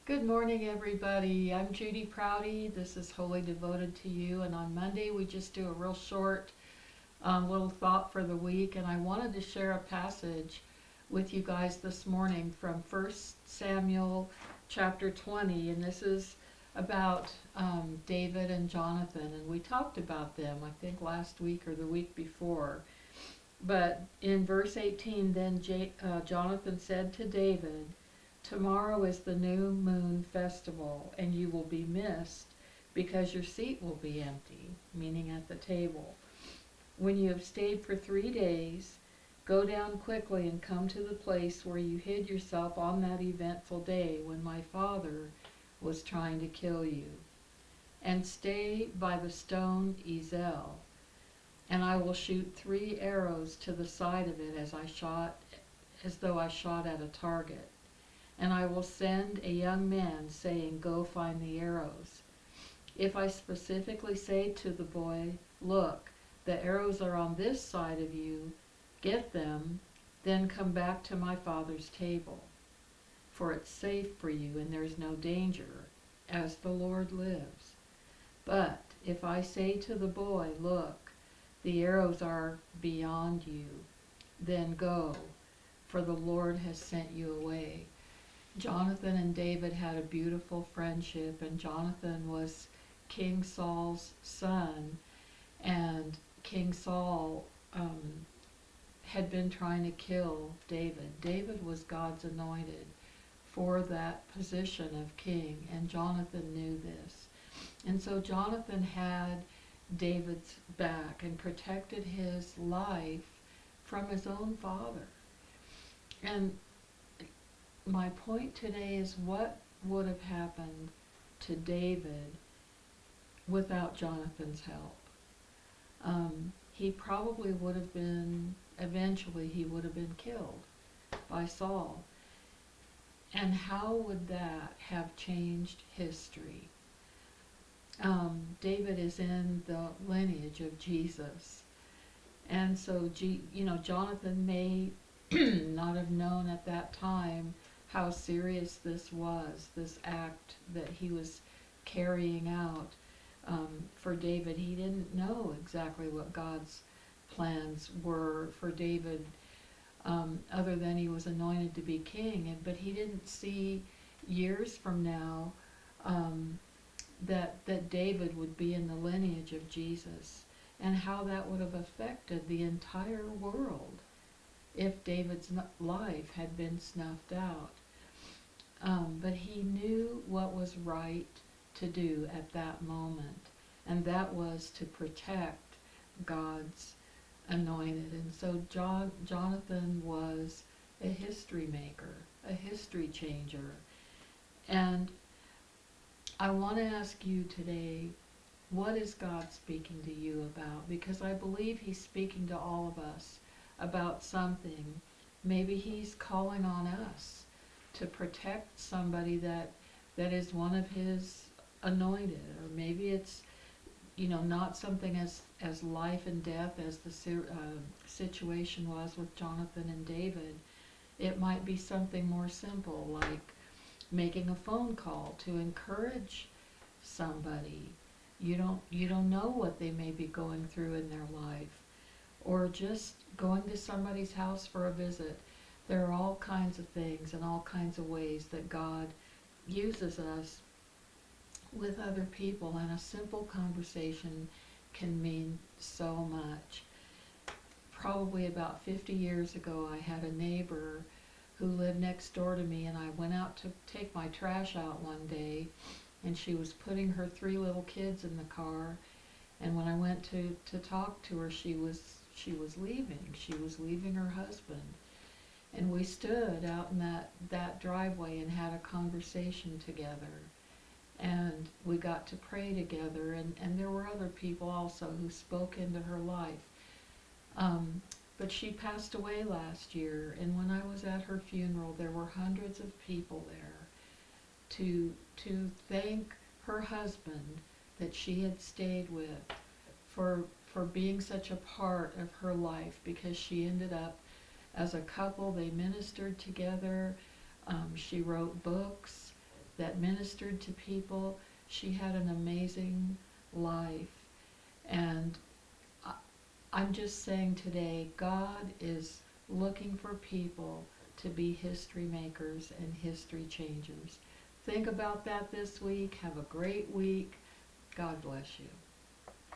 Good morning, everybody. I'm Judy Prouty. This is Wholly Devoted to You. And on Monday, we just do a real short little thought for the week. And I wanted to share a passage with you guys this morning from 1 Samuel chapter 20. And this is about David and Jonathan. And we talked about them, I think, last week or the week before. But in verse 18, then Jonathan said to David, "Tomorrow is the new moon festival, and you will be missed because your seat will be empty," meaning at the table. "When you have stayed for 3 days, go down quickly and come to the place where you hid yourself on that eventful day when my father was trying to kill you. And stay by the stone Ezel, and I will shoot 3 arrows to the side of it as though I shot at a target. And I will send a young man saying, 'Go find the arrows.' If I specifically say to the boy, 'Look, the arrows are on this side of you, get them, then come back to my father's table. For it's safe for you and there's no danger, as the Lord lives.' But if I say to the boy, 'Look, the arrows are beyond you,' then go, for the Lord has sent you away." Jonathan and David had a beautiful friendship, and Jonathan was King Saul's son, and King Saul had been trying to kill David. David was God's anointed for that position of king, and Jonathan knew this. And so Jonathan had David's back and protected his life from his own father. And my point today is, what would have happened to David without Jonathan's help? He probably would have been, eventually he would have been killed by Saul. And how would that have changed history? David is in the lineage of Jesus. And so, Jonathan may not have known at that time how serious this was, this act that he was carrying out for David. He didn't know exactly what God's plans were for David, other than he was anointed to be king. But he didn't see years from now that David would be in the lineage of Jesus, and how that would have affected the entire world if David's life had been snuffed out. But he knew what was right to do at that moment, and that was to protect God's anointed. And so Jonathan was a history maker, a history changer. And I want to ask you today, what is God speaking to you about? Because I believe he's speaking to all of us about something. Maybe he's calling on us to protect somebody that is one of his anointed. Or maybe it's, not something as life and death as the situation was with Jonathan and David. It might be something more simple, like making a phone call to encourage somebody. You don't know what they may be going through in their life. Or just going to somebody's house for a visit. There are all kinds of things and all kinds of ways that God uses us with other people, and a simple conversation can mean so much. Probably about 50 years ago, I had a neighbor who lived next door to me, and I went out to take my trash out one day, and she was putting her 3 little kids in the car. And when I went to talk to her, she was leaving. She was leaving her husband. And we stood out in that driveway and had a conversation together. And we got to pray together, and there were other people also who spoke into her life. But she passed away last year, and when I was at her funeral, there were hundreds of people there to thank her husband that she had stayed with for being such a part of her life, because she ended up, as a couple, they ministered together. She wrote books. that ministered to people. She had an amazing life. And I'm just saying today, God is looking for people to be history makers and history changers. Think about that this week. Have a great week. God bless you.